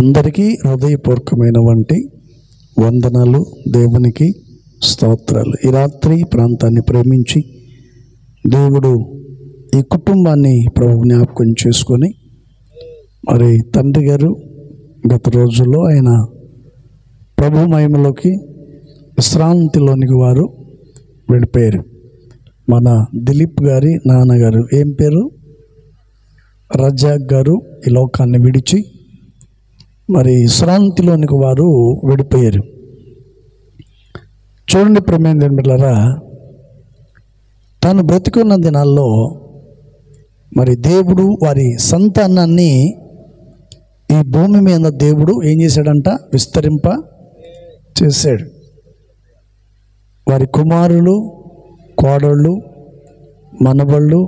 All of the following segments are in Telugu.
అందరికీ హృదయపూర్వకమైన వందనాలు, దేవునికి స్తోత్రాలు. ఈ రాత్రి ప్రాంతాన్ని ప్రేమించి దేవుడు ఈ కుటుంబాన్ని ప్రభు జ్ఞాపకం చేసుకొని, మరి తండ్రి గారు గత రోజుల్లో ఆయన ప్రభు మహిమలోకి విశ్రాంతిలోనికి వారు వెళ్ళిపోయారు. మన దిలీప్ గారి నాన్నగారు, ఏం పేరు, రజాక్ గారు ఈ లోకాన్ని విడిచి మరి విశ్రాంతిలోనికి వారు వెళ్ళిపోయారు. చూడండి ప్రేమైన దేవుని బిడ్డలారా, తాను బ్రతికున్న దినాల్లో మరి దేవుడు వారి సంతానాన్ని ఈ భూమి మీద దేవుడు ఏం చేశాడంట, విస్తరింప చేశాడు. వారి కుమారులు, కోడళ్ళు, మనవళ్ళు,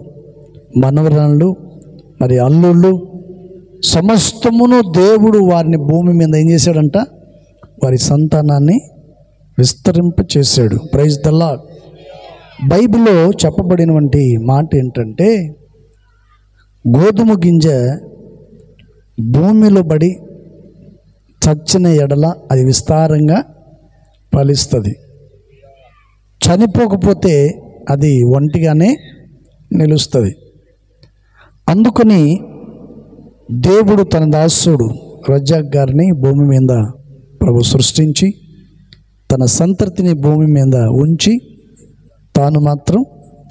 మనవరాళ్ళు, మరి అల్లుళ్ళు సమస్తమును దేవుడు వారిని భూమి మీద ఏం చేశాడంట, వారి సంతానాన్ని విస్తరింప చేశాడు. Praise the lord. బైబిల్లో చెప్పబడినటువంటి మాట ఏంటంటే, గోధుమ గింజ భూమిలో పడి చచ్చిన ఎడల అది విస్తారంగా ఫలిస్తుంది, చనిపోకపోతే అది ఒంటిగానే నిలుస్తుంది. అందుకని దేవుడు తన దాసుడు రజాక్ గారిని భూమి మీద ప్రభు సృష్టించి తన సంతతిని భూమి మీద ఉంచి తాను మాత్రం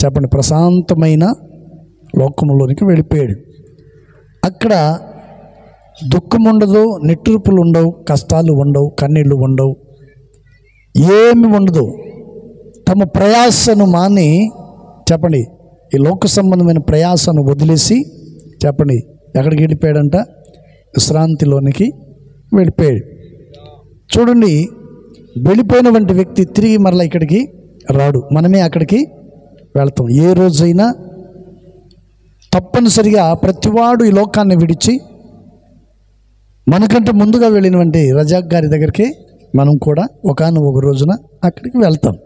చెప్పండి ప్రశాంతమైన లోకంలోనికి వెళ్ళిపోయాడు. అక్కడ దుఃఖం ఉండదు, నిట్టూర్పులు ఉండవు, కష్టాలు ఉండవు, కన్నీళ్ళు ఉండవు, ఏమి ఉండదు. తమ ప్రయాసను మాని చెప్పండి ఈ లోక సంబంధమైన ప్రయాసను వదిలేసి చెప్పండి ఎక్కడికి వెళ్ళిపోయాడంట, విశ్రాంతిలోనికి వెళ్ళిపోయాడు. చూడండి, వెళ్ళిపోయినటువంటి వ్యక్తి తిరిగి మరలా ఇక్కడికి రాడు, మనమే అక్కడికి వెళ్తాం. ఏ రోజైనా తప్పనిసరిగా ప్రతివాడు ఈ లోకాన్ని విడిచి మనకంటే ముందుగా వెళ్ళినటువంటి రజాక్ గారి దగ్గరికి మనం కూడా ఒక రోజున అక్కడికి వెళ్తాం.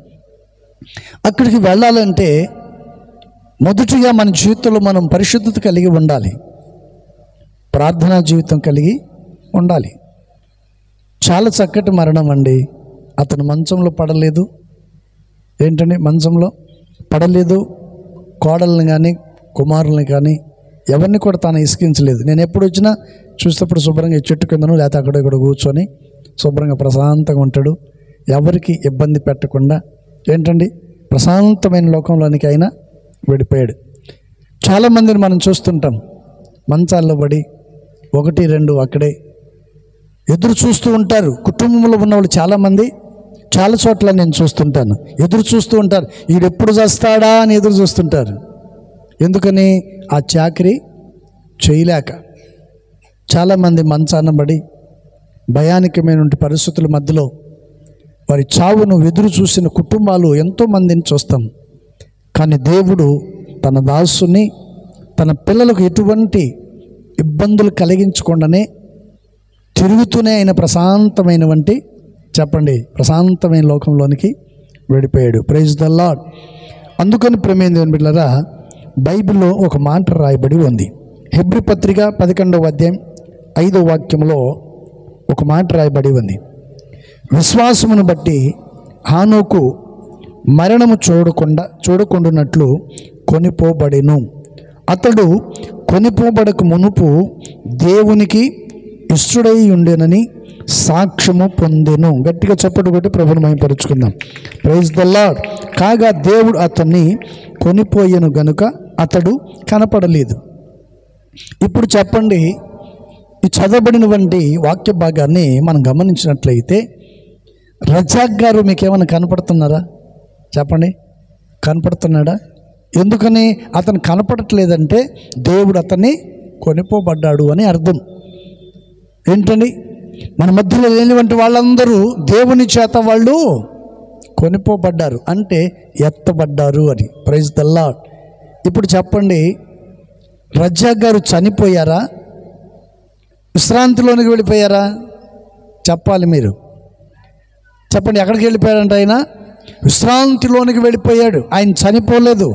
అక్కడికి వెళ్ళాలంటే మొదటిగా మన జీవితంలో మనం పరిశుద్ధత కలిగి ఉండాలి, ప్రార్థనా జీవితం కలిగి ఉండాలి. చాలా చక్కటి మరణం అండి. అతను మంచంలో పడలేదు, ఏంటండి మంచంలో పడలేదు, కోడల్ని కానీ కుమారుల్ని కానీ ఎవరిని కూడా తాను ఇసుకించలేదు. నేను ఎప్పుడు వచ్చినా చూసేటప్పుడు శుభ్రంగా చెట్టు కిందను లేకపోతే అక్కడ ఇక్కడ కూర్చొని శుభ్రంగా ప్రశాంతంగా ఉంటాడు, ఎవరికి ఇబ్బంది పెట్టకుండా ఏంటండి ప్రశాంతమైన లోకంలోనికి అయినా వెళ్ళిపోయాడు. చాలామందిని మనం చూస్తుంటాం మంచాల్లో పడి 1-2 అక్కడే ఎదురు చూస్తూ ఉంటారు. కుటుంబంలో ఉన్నవాళ్ళు చాలామంది చాలా చోట్ల నేను చూస్తుంటాను, ఎదురు చూస్తూ ఉంటారు, వీడెప్పుడు చేస్తాడా అని ఎదురు చూస్తుంటారు. ఎందుకని, ఆ చాకరీ చేయలేక. చాలామంది మంచాన పడి భయానకమైన పరిస్థితుల మధ్యలో వారి చావును ఎదురు చూసిన కుటుంబాలు ఎంతోమందిని చూస్తాం. కానీ దేవుడు తన దాసుని తన పిల్లలకు ఎటువంటి ఇబ్బందులు కలిగించకుండానే తిరుగుతూనే ఆయన ప్రశాంతమైనటువంటి చెప్పండి ప్రశాంతమైన లోకంలోనికి వెళ్ళిపోయాడు. Praise the lord. అందుకని ప్రేమైన దేవుని బిడ్డలారా, బైబిల్లో ఒక మాట రాయబడి ఉంది. హెబ్రీ పత్రిక 11వ అధ్యాయం 5వ వాక్యంలో ఒక మాట రాయబడి విశ్వాసమును బట్టి హానోకు మరణము చూడకుండానట్లు కొనిపోబడెను. అతడు కొనిపోబడక మునుపు దేవునికి ఇష్టడై ఉండేనని సాక్ష్యము పొందెను. గట్టిగా చప్పట్లు కొట్టి ప్రభువును మహిమపరుచుకుందాం. Praise the lord. కాగా దేవుడు అతన్ని కొనిపోయెను గనుక అతడు కనపడలేదు. ఇప్పుడు చెప్పండి, ఈ చదవబడినటువంటి వాక్య భాగాన్ని మనం గమనించినట్లయితే రజాక్ గారు మీకేమైనా కనపడుతున్నారా? చెప్పండి, కనపడుతున్నాడా? ఎందుకని అతను కనపడట్లేదంటే దేవుడు అతన్ని కొనిపోబడ్డాడు అని అర్థం. ఏంటండి, మన మధ్యలో లేనివంటి వాళ్ళందరూ దేవుని చేత వాళ్ళు కొనిపోబడ్డారు అంటే ఎత్తబడ్డారు అని. Praise the lord. ఇప్పుడు చెప్పండి, రజాక్ గారు చనిపోయారా, విశ్రాంతిలోనికి వెళ్ళిపోయారా? చెప్పాలి మీరు, చెప్పండి. ఎక్కడికి వెళ్ళిపోయాడంట? ఆయన విశ్రాంతిలోనికి వెళ్ళిపోయాడు, ఆయన చనిపోలేదు.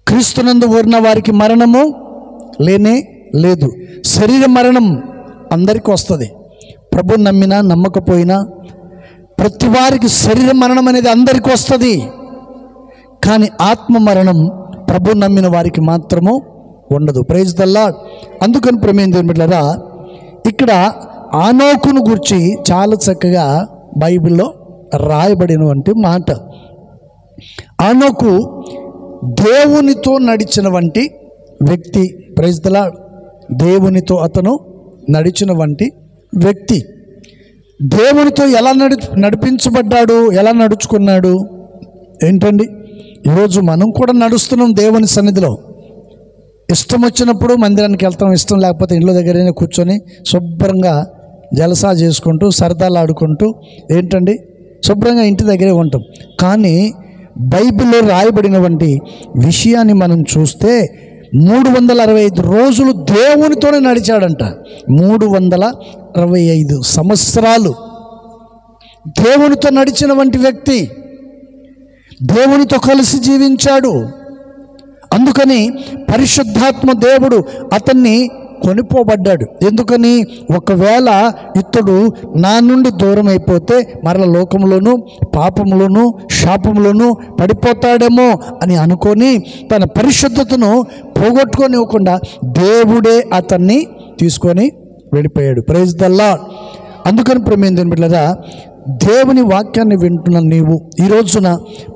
క్రీస్తునందు ఉన్న వారికి మరణము లేనే లేదు. శరీర మరణం అందరికీ వస్తుంది. ప్రభు నమ్మినా నమ్మకపోయినా ప్రతి వారికి శరీర మరణం అనేది అందరికీ వస్తుంది. కానీ ఆత్మ మరణం ప్రభు నమ్మిన వారికి మాత్రము ఉండదు. Praise the lord. అందుకని ప్రేమైన దేవుని బిడ్డలారా, ఇక్కడ ఆనోకును గురించి చాలా చక్కగా బైబిల్లో రాయబడినటువంటి మాట. ఆనోకు దేవునితో నడిచిన వంటి వ్యక్తి. Praise the lord. దేవునితో అతను నడిచిన వంటి వ్యక్తి. దేవునితో ఎలా నడిపించబడ్డాడు, ఎలా నడుచుకున్నాడు ఏంటండి? ఈరోజు మనం కూడా నడుస్తున్నాం దేవుని సన్నిధిలో. ఇష్టం వచ్చినప్పుడు మందిరానికి వెళ్తాం, ఇష్టం లేకపోతే ఇంట్లో దగ్గరైనా కూర్చొని శుభ్రంగా జలసా చేసుకుంటూ సరదాలు ఆడుకుంటూ ఏంటండి శుభ్రంగా ఇంటి దగ్గరే ఉంటాం. కానీ బైబిల్లో రాయబడినటువంటి విషయాన్ని మనం చూస్తే 365 రోజులు దేవునితోనే నడిచాడంట. 365 సంవత్సరాలు దేవునితో నడిచిన వంటి వ్యక్తి, దేవునితో కలిసి జీవించాడు. అందుకని పరిశుద్ధాత్మ దేవుడు అతన్ని కొనిపోబడ్డాడు. ఎందుకని? ఒకవేళ ఇతడు నా నుండి దూరం అయిపోతే మరల లోకంలోనూ పాపంలోనూ శాపంలోనూ పడిపోతాడేమో అని అనుకొని తన పరిశుద్ధతను పోగొట్టుకోనివ్వకుండా దేవుడే అతన్ని తీసుకొని వెళ్ళిపోయాడు. Praise the lord. అందుకని ప్రేమైన దేవుని బిడ్డలారా, దేవుని వాక్యాన్ని వింటున్న నీవు ఈ రోజున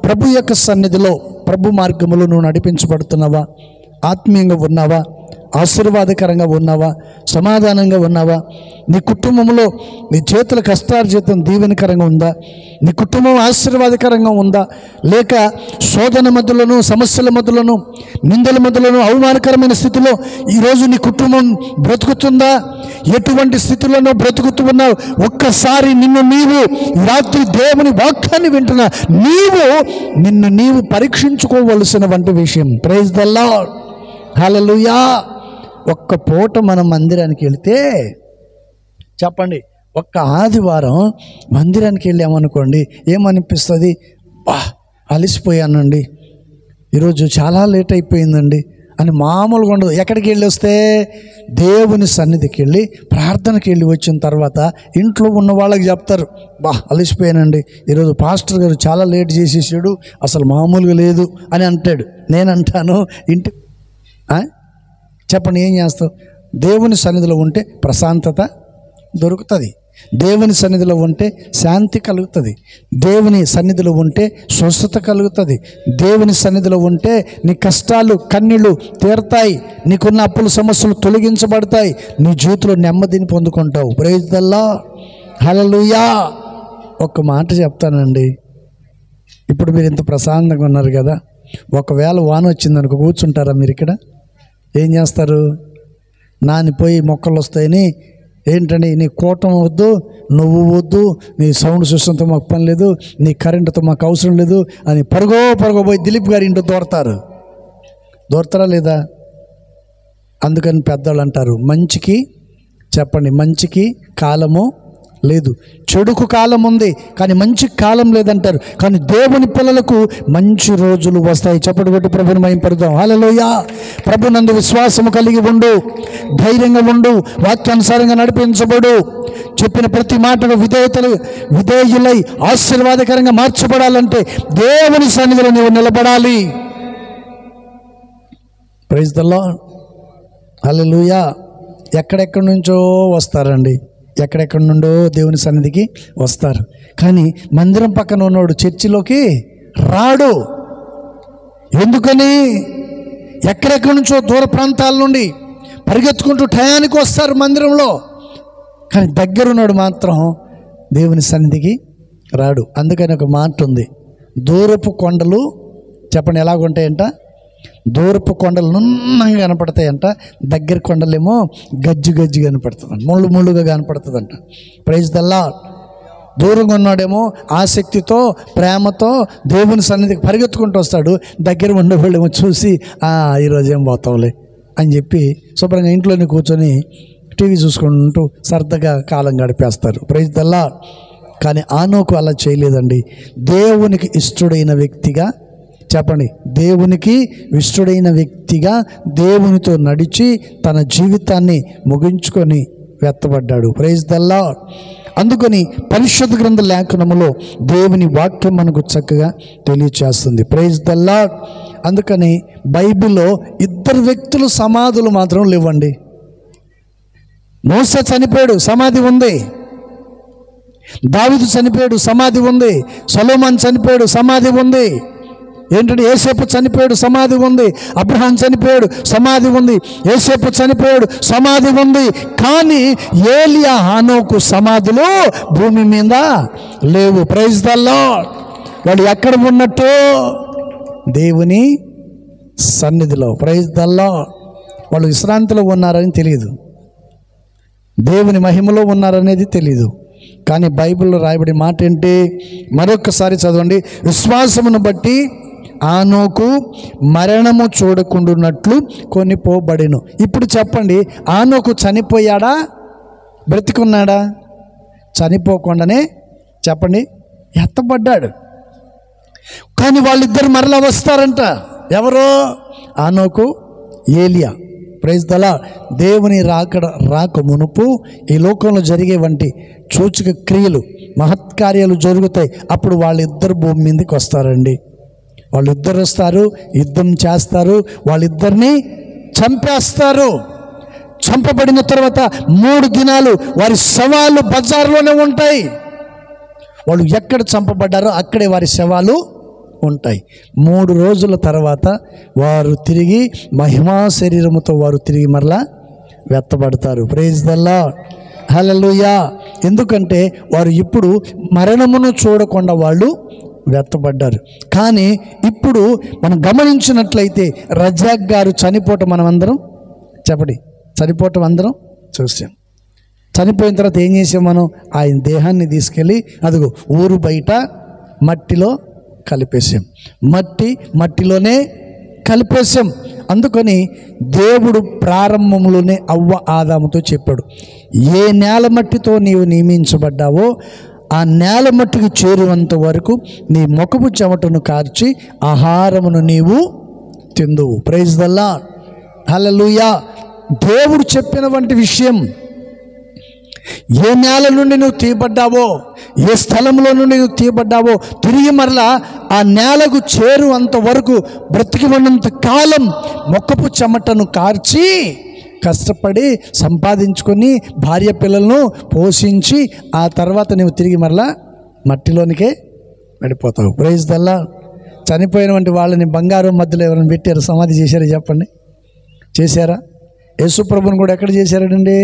ప్రభు యొక్క సన్నిధిలో ప్రభు మార్గములో నువ్వు నడిపించబడుతున్నావా? ఆత్మీయంగా ఉన్నావా? ఆశీర్వాదకరంగా ఉన్నావా? సమాధానంగా ఉన్నావా? నీ కుటుంబంలో నీ చేతుల కష్టార్జితం దీవెనకరంగా ఉందా? నీ కుటుంబం ఆశీర్వాదకరంగా ఉందా? లేక శోధన మధ్యలోను, సమస్యల మధ్యలోను, నిందల మధ్యలోను, అవమానకరమైన స్థితిలో ఈరోజు నీ కుటుంబం బ్రతుకుతుందా? ఎటువంటి స్థితిలోనూ బ్రతుకుతూ ఉన్నావు? ఒక్కసారి నిన్ను నీవు రాత్రి దేవుని వాక్యాన్ని వింటున్నా నిన్ను నీవు పరీక్షించుకోవలసిన వంటి విషయం. Praise the lord. హల్లెలూయా. ఒక్క పూట మనం మందిరానికి వెళితే చెప్పండి, ఒక్క ఆదివారం మందిరానికి వెళ్ళామనుకోండి, ఏమనిపిస్తుంది? అలసిపోయానండి, ఈరోజు చాలా లేట్ అయిపోయిందండి అని మామూలుగా ఉండదు. ఎక్కడికి వెళ్ళి వస్తే దేవుని సన్నిధికి వెళ్ళి ప్రార్థనకి వెళ్ళి వచ్చిన తర్వాత ఇంట్లో ఉన్న వాళ్ళకి చెప్తారు, అలసిపోయానండి, ఈరోజు పాస్టర్ గారు చాలా లేట్ చేసేసాడు, అసలు మామూలుగా లేదు అని అంటాడు. నేనంటాను, ఇంటి చెప్పండి, ఏం చేస్తావు? దేవుని సన్నిధిలో ఉంటే ప్రశాంతత దొరుకుతుంది, దేవుని సన్నిధిలో ఉంటే శాంతి కలుగుతుంది, దేవుని సన్నిధిలో ఉంటే స్వస్థత కలుగుతుంది, దేవుని సన్నిధిలో ఉంటే నీ కష్టాలు కన్నీళ్ళు తీరతాయి, నీకున్న అప్పుల సమస్యలు తొలగించబడతాయి, నీ జీవితంలో నెమ్మదిని పొందుకుంటావు. Praise the lord. హల్లెలూయా. ఒక్క మాట చెప్తానండి, ఇప్పుడు మీరు ఇంత ప్రశాంతంగా ఉన్నారు కదా, ఒకవేళ వాన వచ్చిందనుకో కూర్చుంటారా మీరు? ఇక్కడ ఏం చేస్తారు? నానిపోయి మొక్కలు వస్తాయని ఏంటండి, నీ కూటం వద్దు, నువ్వు వద్దు, నీ సౌండ్ సిస్టంతో మాకు పని లేదు, నీ కరెంటుతో మాకు అవసరం లేదు అని పరుగోపోయి దిలీప్ గారి ఇంట్లో దూరతారా లేదా? అందుకని పెద్దవాళ్ళు అంటారు, మంచికి చెప్పండి, మంచికి కాలము లేదు, చెడుకు కాలం ఉంది కానీ మంచి కాలం లేదంటారు. కానీ దేవుని పిల్లలకు మంచి రోజులు వస్తాయి. చెప్పండి, కొట్టి ప్రభుని మహింపరుద్దాం. హల్లెలూయా. ప్రభునందు విశ్వాసము కలిగి ఉండు, ధైర్యంగా ఉండు, వాక్యానుసారంగా నడిపించబడు, చెప్పిన ప్రతి మాటకు విధేయులై ఆశీర్వాదకరంగా మార్చబడాలంటే దేవుని సన్నిధిలో నీవు నిలబడాలి. Praise the lord. హల్లెలూయా. ఎక్కడెక్కడి నుంచో వస్తారండి, ఎక్కడెక్కడి నుండో దేవుని సన్నిధికి వస్తారు. కానీ మందిరం పక్కన ఉన్నవాడు చర్చిలోకి రాడు. ఎందుకని? ఎక్కడెక్కడి నుంచో దూర ప్రాంతాల నుండి పరిగెత్తుకుంటూ టయానికి వస్తారు మందిరంలో, కానీ దగ్గరున్నాడు మాత్రం దేవుని సన్నిధికి రాడు. అందుకని ఒక మాట ఉంది, దూరపు కొండలు చెప్పండి ఎలాగుంటాయంట? దూరపు కొండలు నున్నంగా కనపడతాయంట, దగ్గర కొండలేమో గజ్జి కనపడుతుందంట, ముళ్ళుగా కనపడుతుందంట. Praise the Lord. దూరంగా ఉన్నాడేమో ఆసక్తితో ప్రేమతో దేవుని సన్నిధికి పరిగెత్తుకుంటూ వస్తాడు, దగ్గర ఉండేవాళ్ళేమో చూసి ఈరోజు ఏం పోతావులే అని చెప్పి శుభ్రంగా ఇంట్లోనే కూర్చొని టీవీ చూసుకుంటూ సరదాగా కాలం గడిపేస్తారు. Praise the Lord. కానీ ఆనోకు అలా చేయలేదండి. దేవునికి ఇష్టడైన వ్యక్తిగా చెప్పండి, దేవునికి ఇష్టడైన వ్యక్తిగా దేవునితో నడిచి తన జీవితాన్ని ముగించుకొని వెత్తబడ్డాడు. Praise the lord. అందుకని పరిశుద్ధ గ్రంథ లేఖనములో దేవుని వాక్యం మనకు చక్కగా తెలియచేస్తుంది. Praise the lord. అందుకని బైబిల్లో ఇద్దరు వ్యక్తులు సమాధులు మాత్రం లేవండి. మోసే చనిపోయాడు, సమాధి ఉంది. దావీదు చనిపోయాడు, సమాధి ఉంది. సొలొమోను చనిపోయాడు, సమాధి ఉంది. ఏంటంటే యోసేపు చనిపోయాడు, సమాధి ఉంది. అబ్రహాం చనిపోయాడు, సమాధి ఉంది. యోసేపు చనిపోయాడు, సమాధి ఉంది. కానీ ఏలియా, హానోకు సమాధులు భూమి మీద లేవు. Praise the lord. వాళ్ళు ఎక్కడ ఉన్నట్టు? దేవుని సన్నిధిలో. Praise the lord. వాళ్ళు విశ్రాంతిలో ఉన్నారని తెలియదు, దేవుని మహిమలో ఉన్నారనేది తెలీదు. కానీ బైబిల్లో రాయబడి మాట ఏంటి? మరొకసారి చదవండి. విశ్వాసమును బట్టి ఆనోకు మరణము చూడకుండానట్లు కొనిపోబడెను. ఇప్పుడు చెప్పండి, ఆనోకు చనిపోయాడా, బ్రతికున్నాడా? చనిపోకుండానే చెప్పండి ఎత్తబడ్డాడు. కానీ వాళ్ళిద్దరు మరలా వస్తారంట. ఎవరో? ఆనోకు, ఏలియా. Praise the lord. దేవుని రాక మునుపు ఈ లోకంలో జరిగే వంటి సూచక క్రియలు, మహత్కార్యాలు జరుగుతాయి. అప్పుడు వాళ్ళిద్దరు భూమి మీదకి వస్తారండి. వాళ్ళిద్దరు వస్తారు, యుద్ధం చేస్తారు, వాళ్ళిద్దరిని చంపేస్తారు. చంపబడిన తర్వాత 3 దినాలు వారి శవాలు బజార్లోనే ఉంటాయి. వాళ్ళు ఎక్కడ చంపబడ్డారో అక్కడే వారి శవాలు ఉంటాయి. 3 రోజుల తర్వాత వారు తిరిగి మహిమా శరీరముతో వారు తిరిగి మరలా వెత్తబడతారు. Praise the lord. హల్లెలూయా. ఎందుకంటే వారు ఇప్పుడు మరణమును చూడకుండా వాళ్ళు వెత్తబడ్డారు. కానీ ఇప్పుడు మనం గమనించినట్లయితే రజాక్ గారు చనిపోవటం మనం అందరం చెప్పండి, చనిపోవటం అందరం చూసాం. చనిపోయిన తర్వాత ఏం చేసాం మనం? ఆయన దేహాన్ని తీసుకెళ్ళి అదిగో ఊరు బయట మట్టిలో కలిపేసాం. మట్టిలోనే కలిపేసాం. అందుకని దేవుడు ప్రారంభంలోనే అవ్వ ఆదాముతో చెప్పాడు, ఏ నేల మట్టితో నీవు నియమించబడ్డావో ఆ నేల మట్టికి చేరువంత వరకు నీ ముఖపు చెమటను కార్చి ఆహారమును నీవు తిందువు. Praise the lord. హల్లెలూయా. దేవుడు చెప్పిన వంటి విషయం. ఏ నేల నుండి నువ్వు తీయబడ్డావో, ఏ స్థలంలో నుండి నువ్వు తీయబడ్డావో తిరిగి మరలా ఆ నేలకు చేరువంత వరకు బ్రతికి ఉన్నంత కాలం మొక్కపు చెమటను కార్చి కష్టపడి సంపాదించుకొని భార్య పిల్లలను పోషించి ఆ తర్వాత నువ్వు తిరిగి మరలా మట్టిలోనికే వెళ్ళిపోతావు. Praise the lord. చనిపోయిన వంటి వాళ్ళని బంగారం మధ్యలో ఎవరైనా పెట్టారు, సమాధి చేశారు చెప్పండి? చేశారా? యేసు ప్రభువుని కూడా ఎక్కడ చేశారండి?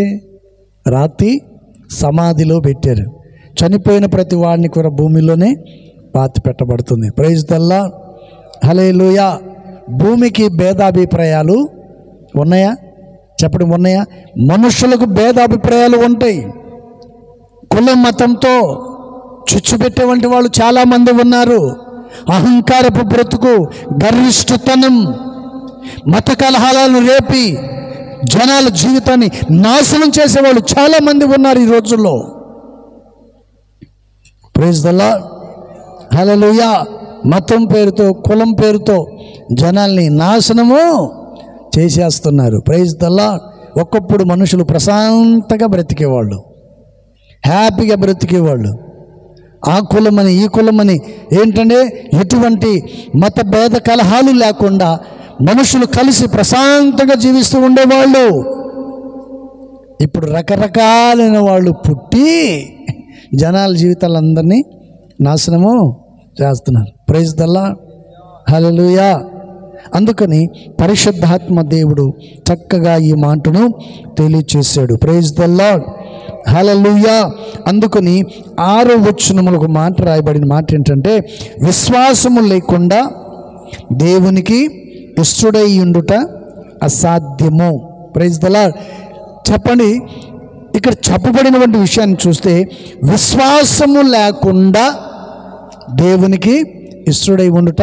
రాతి సమాధిలో పెట్టారు. చనిపోయిన ప్రతి వాడిని కూడా భూమిలోనే పాతి పెట్టబడుతుంది. Praise the lord. హల్లెలూయా. భూమికి భేదాభిప్రాయాలు ఉన్నాయా చెప్పండి? ఉన్నాయా? మనుషులకు భేదాభిప్రాయాలు ఉంటాయి. కులం మతంతో చుచ్చుపెట్టేవంటి వాళ్ళు చాలామంది ఉన్నారు. అహంకారపు బ్రతుకు, గర్విష్ఠతనం, మత కలహాలను రేపి జనాల జీవితాన్ని నాశనం చేసేవాళ్ళు చాలామంది ఉన్నారు ఈ రోజుల్లో. Praise the lord. హల్లెలూయా. మతం పేరుతో, కులం పేరుతో జనాల్ని నాశనము చేసేస్తున్నారు. Praise the Lord. ఒకప్పుడు మనుషులు ప్రశాంతంగా బ్రతికేవాళ్ళు, హ్యాపీగా బ్రతికేవాళ్ళు. ఆ కులమని ఈ కులమని ఏంటంటే ఎటువంటి మత భేద కలహాలు లేకుండా మనుషులు కలిసి ప్రశాంతంగా జీవిస్తూ ఉండేవాళ్ళు. ఇప్పుడు రకరకాలైన వాళ్ళు పుట్టి జనాల జీవితాలందరినీ నాశనము చేస్తున్నారు. Praise the lord. హల్లెలూయా. అందుకని పరిశుద్ధాత్మ దేవుడు చక్కగా ఈ మాటను తెలియచేశాడు. Praise the lord. హల్లెలూయా. అందుకని 6వ వచనములో ఒక మాట రాయబడిన మాట ఏంటంటే, విశ్వాసము లేకుండా దేవునికి ఇష్టడై ఉండుట అసాధ్యము. Praise the lord. చెప్పండి, ఇక్కడ చెప్పబడినటువంటి విషయాన్ని చూస్తే విశ్వాసము లేకుండా దేవునికి ఇష్టడై ఉండుట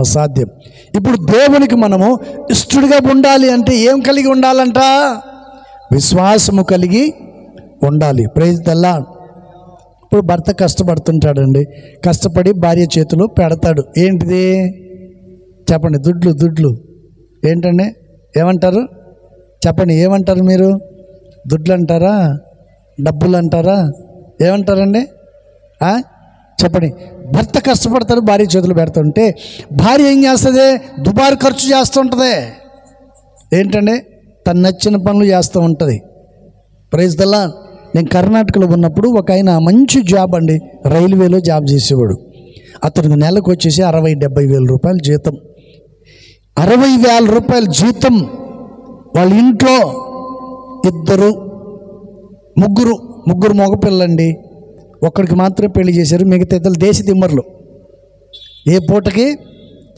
అసాధ్యం. ఇప్పుడు దేవునికి మనము ఇష్టడిగా ఉండాలి అంటే ఏం కలిగి ఉండాలంట? విశ్వాసము కలిగి ఉండాలి. Praise the lord. ఇప్పుడు భర్త కష్టపడుతుంటాడండి, కష్టపడి భార్య చేతిలో పెడతాడు. ఏంటిది చెప్పండి? దుడ్లు ఏంటండి? ఏమంటారు చెప్పండి? ఏమంటారు మీరు? దుడ్లు అంటారా? డబ్బులు అంటారా? ఏమంటారండి? చెప్పండి. భర్త కష్టపడతాడు, భార్య చేతులు పెడుతుంటే భార్య ఏం చేస్తుంది? దుబారు ఖర్చు చేస్తూ ఉంటుంది. ఏంటంటే తను నచ్చిన పనులు చేస్తూ ఉంటుంది. Praise the lord. నేను కర్ణాటకలో ఉన్నప్పుడు ఒక ఆయన మంచి జాబ్ అండి, రైల్వేలో జాబ్ చేసేవాడు. అతనికి నెలకు వచ్చేసి 60-70 వేల రూపాయలు జీతం. 60,000 రూపాయల జీతం. వాళ్ళ ఇంట్లో ముగ్గురు మగపిల్లండి. ఒక్కడికి మాత్రమే పెళ్లి చేశారు, మిగతా ఇద్దరు దేశ దిమ్మర్లు. ఏ పూటకి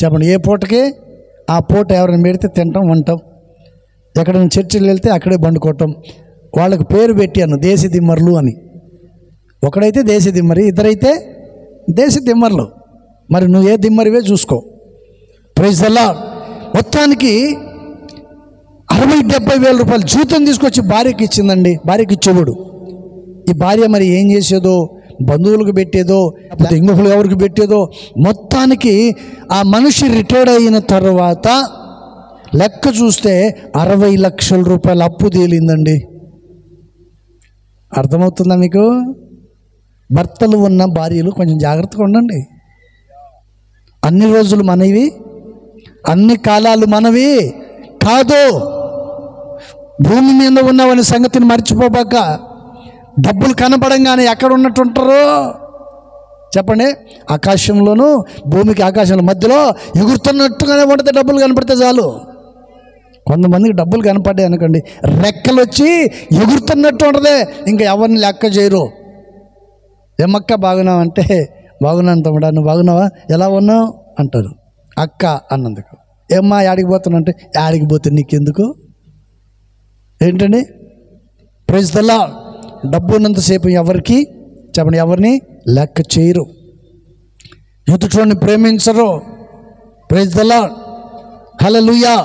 చెప్పండి, ఏ పూటకి ఆ పూట ఎవరైనా పెడితే తింటాం, వంటాం. ఎక్కడైనా చర్చిలు వెళ్తే అక్కడే బండుకోవటం. వాళ్ళకు పేరు పెట్టాను దేశ దిమ్మర్లు అని. ఒకడైతే దేశ దిమ్మరి, ఇద్దరైతే దేశ దిమ్మర్లు. మరి నువ్వు ఏ దిమ్మరివే చూసుకో. Praise the lord. మొత్తానికి 60-70 వేల రూపాయలు జీతం తీసుకొచ్చి భార్యకి ఇచ్చిందండి. భార్యకి ఇచ్చేవాడు. ఈ భార్య మరి ఏం చేసేదో, బంధువులకు పెట్టేదో, ఇంకొకరు ఎవరికి పెట్టేదో. మొత్తానికి ఆ మనిషి రిటైర్డ్ అయిన తర్వాత లెక్క చూస్తే 60 లక్షల రూపాయల అప్పు తేలిందండి. అర్థమవుతుందా మీకు? భర్తలు ఉన్న భార్యలు కొంచెం జాగ్రత్తగా ఉండండి. అన్ని రోజులు మనవి, అన్ని కాలాలు మనవి కాదు. భూమి మీద ఉన్నవని సంగతిని మర్చిపోబాక. డబ్బులు కనపడంగానే ఎక్కడ ఉన్నట్టు ఉంటారు చెప్పండి? ఆకాశంలోనూ భూమికి ఆకాశంలో మధ్యలో ఎగురుతున్నట్టుగానే ఉంటుంది. డబ్బులు కనపడితే చాలు. కొంతమందికి డబ్బులు కనపడ్డాయి అనుకోండి, రెక్కలు వచ్చి ఎగురుతున్నట్టు ఉంటుంది. ఇంకా ఎవరిని లెక్క చేయరు. ఏమక్క బాగున్నావు అంటే, బాగున్నాను తమ్ముడా, నువ్వు బాగున్నావా, ఎలా ఉన్నావు అంటారు. అక్క అన్నందుకు. ఏమ్మా యాడికి పోతున్నా అంటే, యాడికి పోతే నీకెందుకు? ఏంటండి? Praise the Lord. డబ్బు ఉన్నంతసేపు ఎవరికి చెప్పండి, ఎవరిని లెక్క చేయరు, ఎదుటిని ప్రేమించరు. Praise the lord. హల్లెలూయా.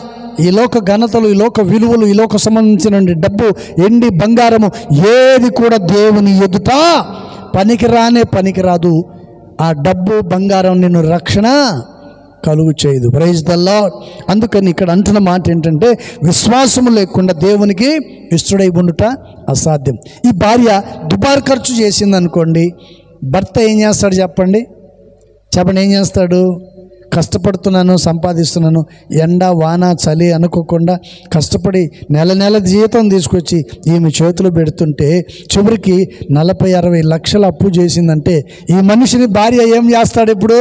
ఈ లోక ఘనతలు, ఈ లోక విలువలు, ఈ లోక సంబంధించిన డబ్బు, ఎండి బంగారము ఏది కూడా దేవుని ఎదుట పనికిరాదు. ఆ డబ్బు బంగారం నిన్ను రక్షణ కలుగు చేయదు. Praise the lord. అందుకని ఇక్కడ అంటున్న మాట ఏంటంటే, విశ్వాసము లేకుండా దేవునికి ఇష్టడై ఉండుట అసాధ్యం. ఈ భార్య దుబారు ఖర్చు చేసింది అనుకోండి, భర్త ఏం చేస్తాడు చెప్పండి? ఏం చేస్తాడు? కష్టపడుతున్నాను, సంపాదిస్తున్నాను, ఎండ వాన చలి అనుకోకుండా కష్టపడి నెల జీతం తీసుకొచ్చి ఈమె చేతులు పెడుతుంటే చివరికి 40-60 లక్షల అప్పు చేసిందంటే ఈ మనిషిని భార్య ఏం చేస్తాడు ఇప్పుడు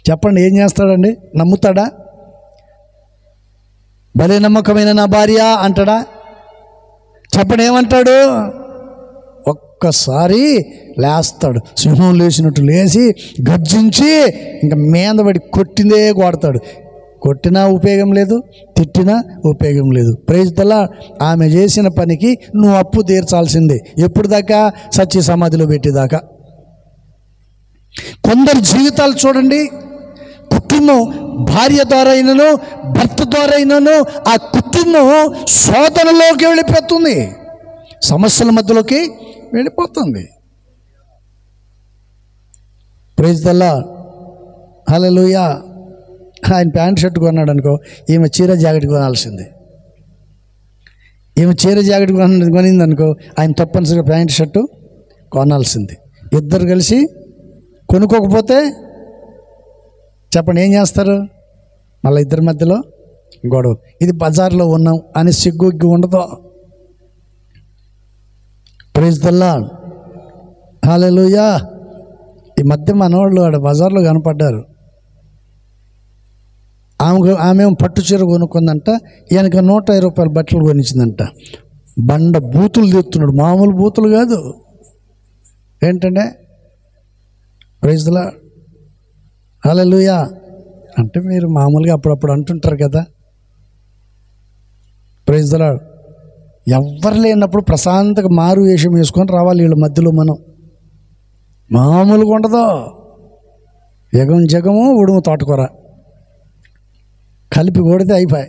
చెప్పండి? ఏం చేస్తాడండి? నమ్ముతాడా? భలే నమ్మకమైన నా భార్య అంటాడా? చెప్పండి, ఏమంటాడు? ఒక్కసారి లేస్తాడు, సింహం లేచినట్టు లేచి గర్జించి ఇంకా మీదపడి కొట్టిందే కొడతాడు. కొట్టినా ఉపయోగం లేదు, తిట్టినా ఉపయోగం లేదు. Praise the lord. ఆమె చేసిన పనికి నువ్వు అప్పు తీర్చాల్సిందే. ఎప్పుడు దాకా? సత్య సమాధిలో పెట్టేదాకా. కొందరు జీవితాలు చూడండి, కుటుంబం భార్య ద్వారా అయినను భర్త ద్వారా అయినను ఆ కుటుంబం శోధనలోకి వెళ్ళిపోతుంది, సమస్యల మధ్యలోకి వెళ్ళిపోతుంది. Praise the lord. హల్లెలూయా. ఆయన ప్యాంట్ షర్ట్ కొన్నాడు అనుకో, ఈమె చీర జాకెట్ కొనాల్సిందే. ఈమె చీర జాకెట్ కొనింది అనుకో, ఆయన తప్పనిసరిగా ప్యాంట్ షర్టు కొనాల్సిందే. ఇద్దరు కలిసి కొనుక్కోకపోతే చెప్పండి ఏం చేస్తారు? మళ్ళీ ఇద్దరి మధ్యలో గొడవ. ఇది బజార్లో ఉన్నాం అని సిగ్గు ఉండదు. Praise the lord. హల్లెలూయా. ఈ మధ్య మనవాళ్ళు ఆడ బజార్లో కనపడ్డారు. ఆమె పట్టు చీర కొనుక్కుందంట, ఈయనకి 150 రూపాయల బట్టలు కొనిచ్చిందంట. బండ బూతులు తీస్తున్నాడు, మామూలు బూతులు కాదు. ఏంటంటే ప్రైజ్ ద లార్డ్. హల్లెలూయా. అంటే మీరు మామూలుగా అప్పుడప్పుడు అంటుంటారు కదా. Praise the lord. ఎవ్వరు లేనప్పుడు ప్రశాంతంగా మారు వేషం వేసుకొని రావాలి వీళ్ళ మధ్యలో. మనం మామూలుగా ఉండదు. జగము ఉడుము తోటకూర కలిపి కొడితే అయిపోయి.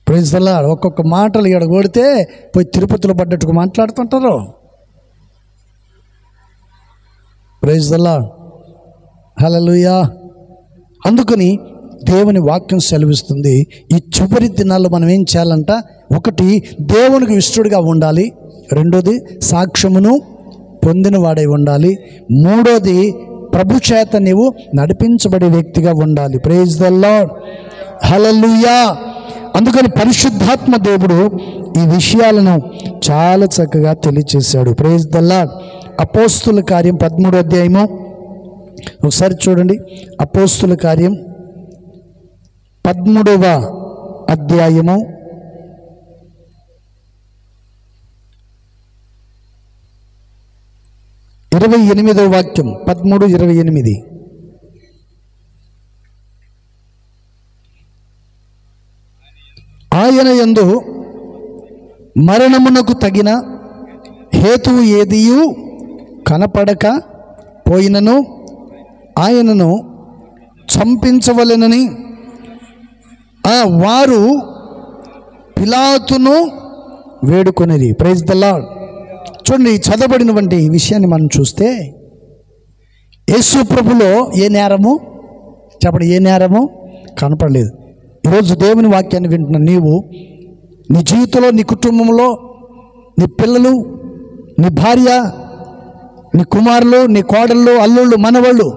Praise the Lord. ఒక్కొక్క మాటలు ఇక్కడ కొడితే పోయి తిరుపతిలో పడ్డట్టుగా మాట్లాడుతుంటారు. Praise the lord. హల్లెలూయా. అందుకని దేవుని వాక్యం సెలవిస్తుంది, ఈ చివరి దినాల్లో మనం ఏం చేయాలంట? ఒకటి, దేవునికి ఇష్టడుగా ఉండాలి. రెండోది, సాక్ష్యమును పొందిన వాడై ఉండాలి. మూడోది, ప్రభు చేత నీవు నడిపించబడే వ్యక్తిగా ఉండాలి. ప్రైజ్ ద లార్డ్, హల్లెలూయా. అందుకని పరిశుద్ధాత్మ దేవుడు ఈ విషయాలను చాలా చక్కగా తెలియచేశాడు. Praise the lord. అపోస్తుల కార్యం 13వ అధ్యాయము ఒకసారి చూడండి. అపోస్తుల కార్యం 13వ అధ్యాయము 28వ వాక్యం. 13:28. ఆయన యందు మరణమునకు తగిన హేతువు ఏదియు కనపడక పోయినను ఆయనను చంపించవలెనని వారు పిలాతును వేడుకొనిరి. Praise the Lord. చూడండి, చదవబడినటువంటి విషయాన్ని మనం చూస్తే యేసు ప్రభులో ఏ నేరము చెప్పండి, ఏ నేరము కనపడలేదు. ఈరోజు దేవుని వాక్యాన్ని వింటున్న నీవు నీ జీవితంలో, నీ కుటుంబంలో, నీ పిల్లలు, నీ భార్య, నీ కుమారులు, నీ కోడళ్ళు, అల్లుళ్ళు, మనవాళ్ళు,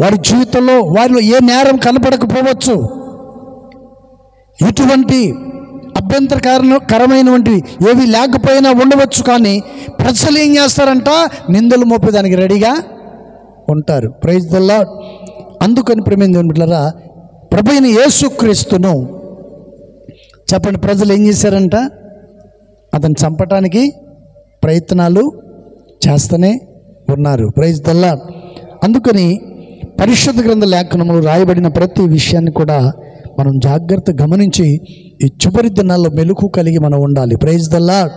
వారి జీవితంలో వారిలో ఏ నేరం కనపడకపోవచ్చు. ఇటువంటి అభ్యంతరకరమైనటువంటివి ఏవి లేకపోయినా ఉండవచ్చు. కానీ ప్రజలు ఏం చేస్తారంట? నిందలు మోపేదానికి రెడీగా ఉంటారు. Praise the lord. అందుకని ప్రేమైన దేవుని బిడ్డలారా, ప్రభువైన యేసుక్రీస్తును చెప్పండి, ప్రజలు ఏం చేశారంట? అతను చంపటానికి ప్రయత్నాలు చేస్తూనే ఉన్నారు. Praise the lord. అందుకని పరిశుద్ధ గ్రంథ లేఖనములు రాయబడిన ప్రతి విషయాన్ని కూడా మనం జాగ్రత్త గమనించి ఈ చివరి దినాల్లో మెలుకు కలిగి మనం ఉండాలి. Praise the lord.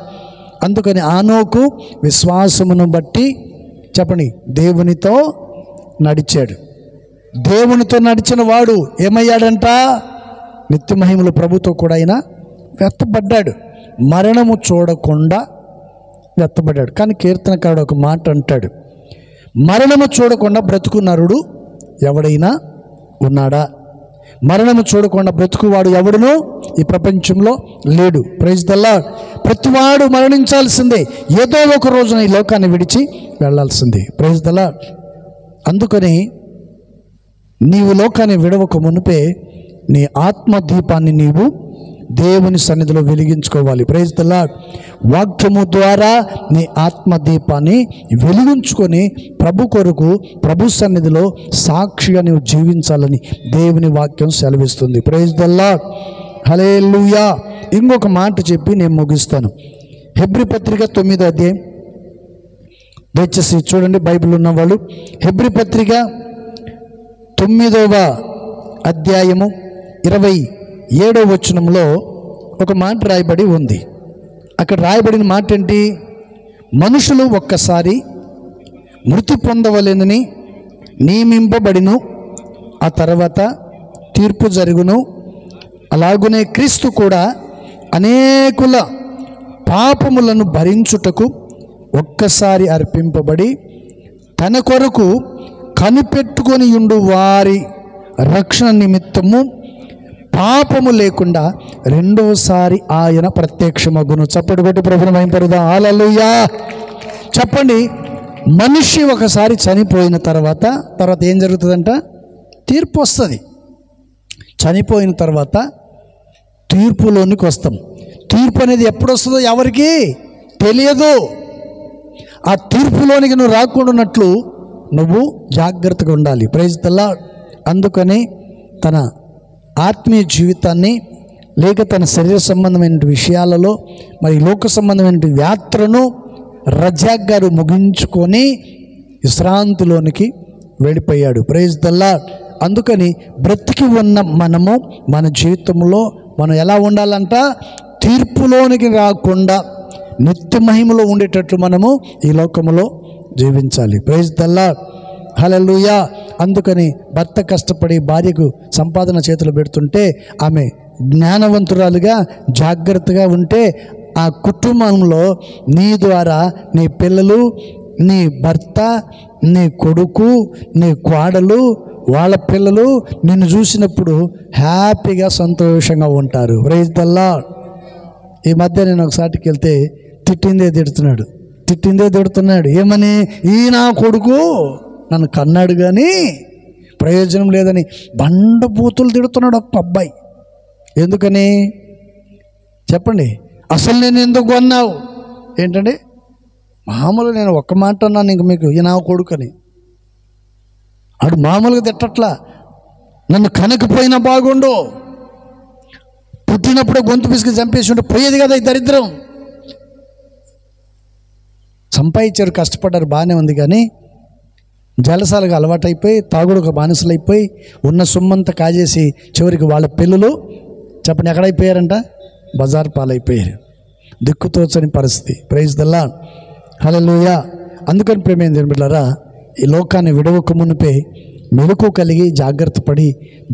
అందుకని ఆనోకు విశ్వాసమును బట్టి చెప్పండి దేవునితో నడిచాడు. దేవునితో నడిచిన వాడు ఏమయ్యాడంట? నిత్య మహిమలు ప్రభుతో కూడా ఆయన వెత్తబడ్డాడు. మరణము చూడకుండా వెత్తబడ్డాడు. కానీ కీర్తనకారుడు ఒక మాట అంటాడు, మరణము చూడకుండా బ్రతుకు నరుడు ఎవడైనా ఉన్నాడా? మరణము చూడకుండా బ్రతుకువాడు ఎవడునో ఈ ప్రపంచంలో లేడు. Praise the lord. ప్రతివాడు మరణించాల్సిందే, ఏదో ఒక రోజున ఈ లోకాన్ని విడిచి వెళ్ళాల్సిందే. Praise the lord. అందుకని నీవు లోకాన్ని విడవక మునిపే నీ ఆత్మదీపాన్ని నీవు దేవుని సన్నిధిలో వెలిగించుకోవాలి. Praise the lord. వాక్యము ద్వారా నీ ఆత్మదీపాన్ని వెలిగించుకొని ప్రభు కొరకు, ప్రభు సన్నిధిలో సాక్షిగా నీవు జీవించాలని దేవుని వాక్యం సెలవిస్తుంది. ప్రైజ్ ద లార్డ్, హల్లెలూయా. ఇంకొక మాట చెప్పి నేను ముగిస్తాను. హెబ్రీ పత్రిక 9వ అధ్యాయం, దయచేసి చూడండి బైబిల్ ఉన్నవాళ్ళు. హెబ్రీ పత్రిక 9వ అధ్యాయము 27వ వచనంలో ఒక మాట రాయబడి ఉంది. అక్కడ రాయబడిన మాట ఏంటి? మనుషులు ఒక్కసారి మృతి పొందవలెనని నియమింపబడిను, ఆ తర్వాత తీర్పు జరుగును. అలాగునే క్రీస్తు కూడా అనేకుల పాపములను భరించుటకు ఒక్కసారి అర్పింపబడి తన కొరకు కనిపెట్టుకొని ఉండు వారి రక్షణ నిమిత్తము పాపము లేకుండా రెండోసారి ఆయన ప్రత్యక్షమగును. చప్పటి కొట్టి ప్రభువును మహిమపరుదాం. హల్లెలూయా. చెప్పండి, మనిషి ఒకసారి చనిపోయిన తర్వాత ఏం జరుగుతుందంట? తీర్పు వస్తుంది. చనిపోయిన తర్వాత తీర్పులోనికి వస్తాం. తీర్పు అనేది ఎప్పుడు వస్తుందో ఎవరికి తెలియదు. ఆ తీర్పులోనికి నువ్వు రాకుండాన్నట్లు నువ్వు జాగ్రత్తగా ఉండాలి. Praise the lord. అందుకని తన ఆత్మీయ జీవితాన్ని లేక తన శరీర సంబంధమైన విషయాలలో మరి లోక సంబంధమైన యాత్రను రజాక్ గారు ముగించుకొని విశ్రాంతిలోనికి వెళ్ళిపోయాడు. Praise the lord. అందుకని బ్రతికి ఉన్న మనము మన జీవితంలో మనం ఎలా ఉండాలంట? తీర్పులోనికి రాకుండా నిత్య మహిమలో ఉండేటట్లు మనము ఈ లోకములో జీవించాలి. ప్రైజ్ ద లార్డ్, హల్లెలూయా. అందుకని భర్త కష్టపడి భార్యకు సంపాదన చేతులు పెడుతుంటే ఆమె జ్ఞానవంతురాలుగా జాగ్రత్తగా ఉంటే ఆ కుటుంబంలో నీ ద్వారా నీ పిల్లలు, నీ భర్త, నీ కొడుకు, నీ కోడలు, వాళ్ళ పిల్లలు నిన్ను చూసినప్పుడు హ్యాపీగా సంతోషంగా ఉంటారు. ప్రైజ్ ద లార్డ్, ఈ మధ్య నేను ఒకసారికి వెళ్తే తిట్టిందే తిడుతున్నాడు. ఏమని? ఈ నా కొడుకు నన్ను కన్నాడు కానీ ప్రయోజనం లేదని బండబూతులు తిడుతున్నాడు ఒక్క అబ్బాయి. ఎందుకని చెప్పండి? అసలు నేను ఎందుకు కొన్నావు ఏంటండి? మామూలుగా నేను ఒక్క మాట అన్నాను ఇంక మీకు, ఈ నా కొడుకని. ఆడు మామూలుగా తిట్టట్లా, నన్ను కనకపోయినా బాగుండు, పుట్టినప్పుడే గొంతు పిసికి చంపేసి ఉంటే పోయేది కదా ఈ దరిద్రం. సంపాదించారు, కష్టపడ్డారు, బాగానే ఉంది. కానీ జలసాలుగా అలవాటైపోయి తాగుడుకు బానిసలైపోయి ఉన్న సొమ్మంతా కాజేసి చివరికి వాళ్ళ పిల్లలు చెప్పండి ఎక్కడైపోయారంట? బజార్ పాలైపోయారు. దిక్కుతోచని పరిస్థితి. ప్రైజ్ ద లార్డ్, హల్లెలూయా. అందుకని ప్రేమేం బిడ్డలారా, ఈ లోకాన్ని విడవక మునిపే మెలకు కలిగి జాగ్రత్త పడి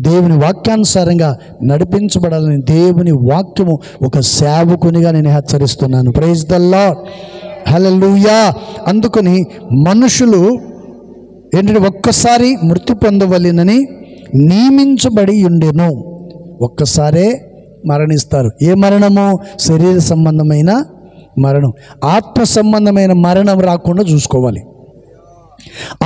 దేవుని వాక్యానుసారంగా నడిపించబడాలని దేవుని వాక్యము ఒక సేవకునిగా నేను హెచ్చరిస్తున్నాను. ప్రైజ్ ద లార్డ్, హల్లెలూయా. అందుకని మనుషులు ఏంటంటే ఒక్కసారి మృతి పొందవలెనని నియమించబడి ఉండెను. ఒక్కసారే మరణిస్తారు. ఏ మరణము? శరీర సంబంధమైన మరణం. ఆత్మ సంబంధమైన మరణం రాకుండా చూసుకోవాలి.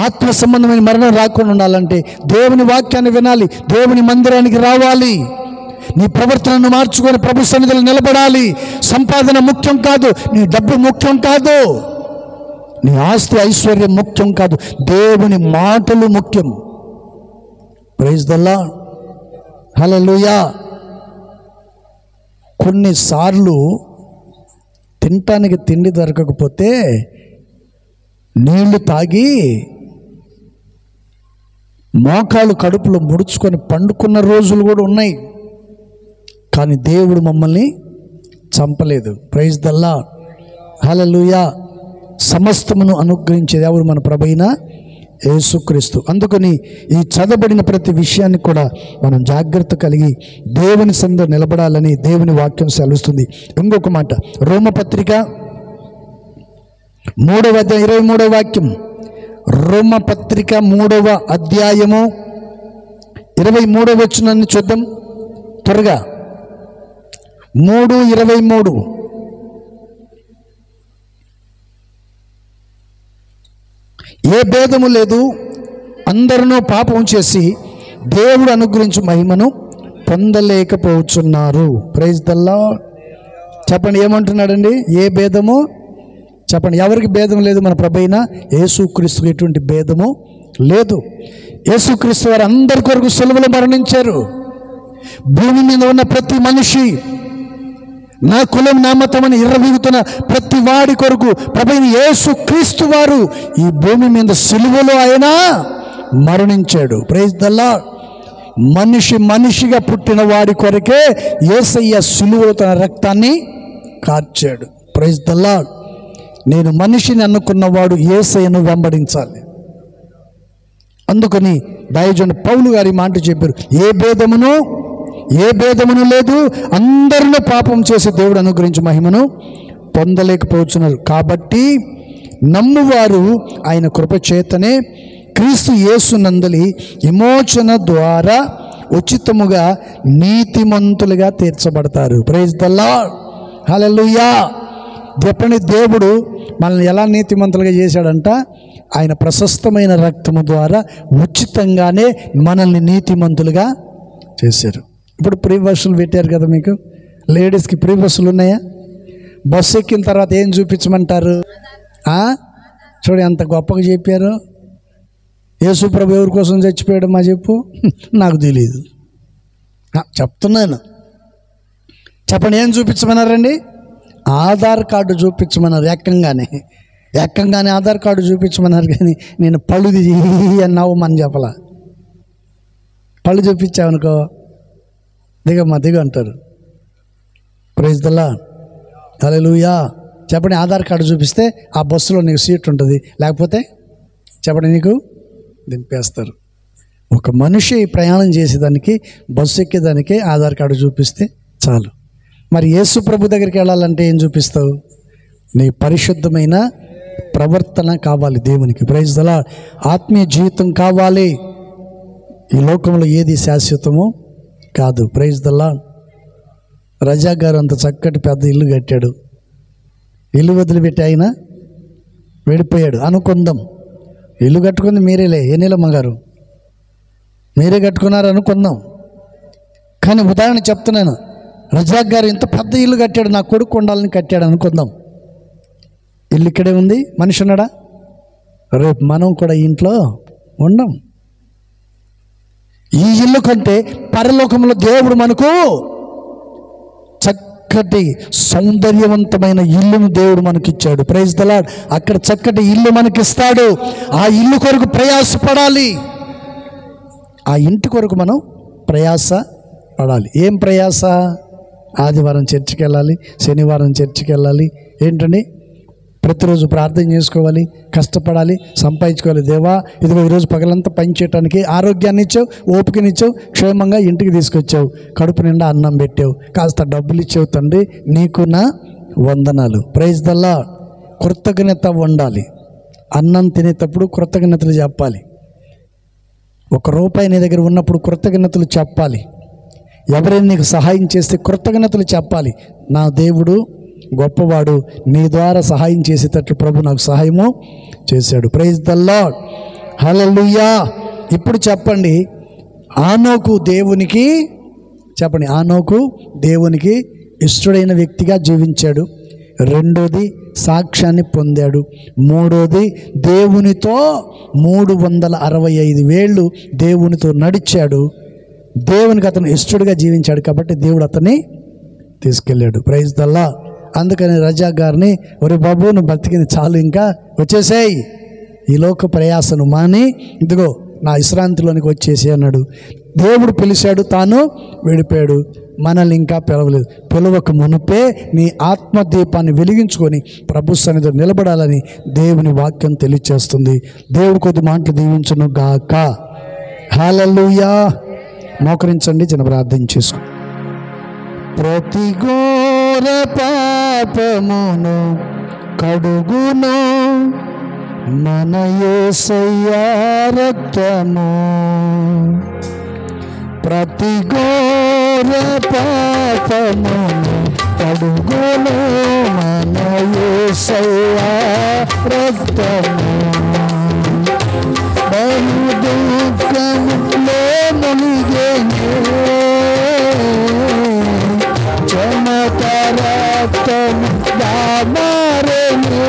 ఆత్మ సంబంధమైన మరణం రాకుండా ఉండాలంటే దేవుని వాక్యాన్ని వినాలి, దేవుని మందిరానికి రావాలి, నీ ప్రవర్తనను మార్చుకొని ప్రభు సన్నిధిలో నిలబడాలి. సంపాదన ముఖ్యం కాదు, నీ డబ్బు ముఖ్యం కాదు, నీ ఆస్తి ఐశ్వర్యం ముఖ్యం కాదు, దేవుని మాటలు ముఖ్యం. ప్రైజ్ ద లార్డ్, హల్లెలూయా. కొన్నిసార్లు తినటానికి తిండి దొరకకపోతే నీళ్లు తాగి మోకాలు కడుపులో ముడుచుకొని పండుకున్న రోజులు కూడా ఉన్నాయి. కానీ దేవుడు మమ్మల్ని చంపలేదు. ప్రైజ్ ద లార్డ్, హల్లెలూయా. సమస్తమును అనుగ్రహించేది ఎవరు? మన ప్రభువైన యేసుక్రీస్తు. అందుకని ఈ చదవబడిన ప్రతి విషయాన్ని కూడా మనం జాగ్రత్త కలిగి దేవుని సన్నిధిలో నిలబడాలని దేవుని వాక్యం సెలవుస్తుంది. ఇంకొక మాట, రోమపత్రిక 3వ అధ్యాయం 23వ వాక్యం. రోమపత్రిక 3వ అధ్యాయము 23వ వచనాన్ని చూద్దాం త్వరగా. 3:23. ఏ భేదము లేదు, అందరూ పాపం చేసి దేవుడు అనుగ్రహించు మహిమను పొందలేకపోతున్నారు. Praise the lord. చెప్పండి ఏమంటున్నాడండి? ఏ భేదము? చెప్పండి ఎవరికి భేదం లేదు? మన ప్రభువైన యేసుక్రీస్తుకు ఎటువంటి భేదము లేదు. యేసుక్రీస్తు వారు అందరి కొరకు సిలువలో మరణించారు. భూమి మీద ఉన్న ప్రతి మనిషి, నా కులం నా మతం అని ఇర్రవీగుతున్న ప్రతి వాడి కొరకు ప్రభువైన యేసుక్రీస్తు వారు ఈ భూమి మీద సిలువలో ఆయన మరణించాడు. Praise the lord. మనిషిగా పుట్టిన వాడి కొరకే యేసయ్య సిలువలో తన రక్తాన్ని కార్చాడు. Praise the lord. నేను మనిషిని అనుకున్నవాడు యేసయ్యను వెంబడించాలి. అందుకని దైవజనుడు పౌలు గారి మాట చెప్పారు, ఏ భేదమును లేదు, అందరిలో పాపం చేసి దేవుడు అనుగ్రహించి మహిమను పొందలేకపోతున్నారు. కాబట్టి నమ్మువారు ఆయన కృప చేతనే క్రీస్తు యేసునందలి విమోచన ద్వారా ఉచితముగా నీతిమంతులుగా తీర్చబడతారు. ప్రైజ్ ద లార్డ్, హల్లెలూయా. చెప్పండి, దేవుడు మనల్ని ఎలా నీతిమంతులుగా చేశాడంట? ఆయన ప్రశస్తమైన రక్తము ద్వారా ఉచితంగానే మనల్ని నీతిమంతులుగా చేశారు. ఇప్పుడు ప్రీ బస్సులు పెట్టారు కదా మీకు, లేడీస్కి ప్రీ బస్సులు ఉన్నాయా? బస్సు ఎక్కిన తర్వాత ఏం చూపించమంటారు? చూడు ఎంత గొప్పగా చెప్పారు. యేసు ప్రభు ఎవరి కోసం చచ్చిపోయాడు మా చెప్పు? నాకు తెలియదు, చెప్తున్నాను. చెప్పండి ఏం చూపించమన్నారండి? ఆధార్ కార్డు చూపించమన్నారు. ఏకంగానే ఆధార్ కార్డు చూపించమన్నారు. కానీ నేను పళ్ళుది అన్నావు మన చెప్పలా. పళ్ళు చూపించావనుకో దిగమ్మా దిగ అంటారు. ప్రైజ్ ద లార్డ్, హల్లెలూయా. చెప్పండి ఆధార్ కార్డు చూపిస్తే ఆ బస్సులో నీకు సీట్ ఉంటుంది, లేకపోతే చెప్పండి నీకు దింపేస్తారు. ఒక మనిషి ప్రయాణం చేసేదానికి బస్సు ఎక్కేదానికి ఆధార్ కార్డు చూపిస్తే చాలు. మరి యేసు ప్రభు దగ్గరికి వెళ్ళాలంటే ఏం చూపిస్తావు? నీ పరిశుద్ధమైన ప్రవర్తన కావాలి దేవునికి. Praise the lord. ఆత్మీయ జీవితం కావాలి. ఈ లోకంలో ఏది శాశ్వతమో కాదు. ప్రైజ్ ద లార్డ్, రజాక్ గారు అంత చక్కటి పెద్ద ఇల్లు కట్టాడు. ఇల్లు వదిలిపెట్టి ఆయన వెళ్ళిపోయాడు అనుకుందాం. ఇల్లు కట్టుకుంది మీరేలే, ఏనీలమ్మ గారు మీరే కట్టుకున్నారు అనుకుందాం. కానీ ఉదాహరణ చెప్తున్నాను, రజాక్ గారు ఇంత పెద్ద ఇల్లు కట్టాడు, నా కొడుకు ఉండాలని కట్టాడు అనుకుందాం. ఇల్లు ఇక్కడే ఉంది, మనిషి ఉన్నాడా? రేపు మనం కూడా ఇంట్లో ఉండం. ఈ ఇల్లు కంటే పరలోకంలో దేవుడు మనకు చక్కటి సౌందర్యవంతమైన ఇల్లును దేవుడు మనకిచ్చాడు. Praise the Lord. అక్కడ చక్కటి ఇల్లు మనకిస్తాడు. ఆ ఇల్లు కొరకు ప్రయాసపడాలి. ఆ ఇంటి కొరకు మనం ప్రయాస పడాలి. ఏం ప్రయాస? ఆదివారం చర్చికి వెళ్ళాలి, శనివారం చర్చికి వెళ్ళాలి. ఏంటండి? ప్రతిరోజు ప్రార్థన చేసుకోవాలి, కష్టపడాలి, సంపాదించుకోవాలి. దేవా, ఇదిగో ఈరోజు పగలంతా పని చేయడానికి ఆరోగ్యాన్ని ఇచ్చావు, ఓపికనిచ్చావు, క్షేమంగా ఇంటికి తీసుకొచ్చావు, కడుపు నిండా అన్నం పెట్టావు, కాస్త డబ్బులు ఇచ్చావు తండ్రి, నీకు నా వందనాలు. Praise the lord. కృతజ్ఞత ఉండాలి. అన్నం తినేటప్పుడు కృతజ్ఞతలు చెప్పాలి. ₹1 నీ దగ్గర ఉన్నప్పుడు కృతజ్ఞతలు చెప్పాలి. ఎవరైనా నీకు సహాయం చేస్తే కృతజ్ఞతలు చెప్పాలి. నా దేవుడు గొప్పవాడు, నీ ద్వారా సహాయం చేసేటట్లు ప్రభు నాకు సహాయము చేశాడు. Praise the Lord. హల్లెలూయా. ఇప్పుడు చెప్పండి, ఆనోకు దేవునికి చెప్పండి, ఆనోకు దేవునికి ఇష్టడైన వ్యక్తిగా జీవించాడు. రెండోది సాక్ష్యాన్ని పొందాడు. మూడోది దేవునితో 365 ఏళ్ళు దేవునితో నడిచాడు. దేవునికి అతను ఇష్టడుగా జీవించాడు కాబట్టి దేవుడు అతన్ని తీసుకెళ్ళాడు. Praise the lord. అందుకని రజాక్ గారిని, ఒరే బాబు, నువ్వు బతికింది చాలు, ఇంకా వచ్చేసేయి, ఈ లోక ప్రయాసను మాని ఇదిగో నా విశ్రాంతిలోనికి వచ్చేసి అన్నాడు. దేవుడు పిలిచాడు, తాను వెళ్ళిపోయాడు. మనల్ని ఇంకా పిలవలేదు. పిలవక మునుపే నీ ఆత్మదీపాన్ని వెలిగించుకొని ప్రభు సన్నిధిలో నిలబడాలని దేవుని వాక్యం తెలియచేస్తుంది. దేవుడు కొద్ది మాటలు దీవించును గాక. హల్లెలూయా. మోకరించండి, చిన్న ప్రార్థన చేసుకో. ప్రతి ఘోర పాపమును కడుగును మన యేసయ్య రక్తము. ప్రతి ఘోర పాపమును కడుగును మన యేసయ్య రక్తము. బహు దుఃఖములో మునిగెను చెమట రక్తము మారెను.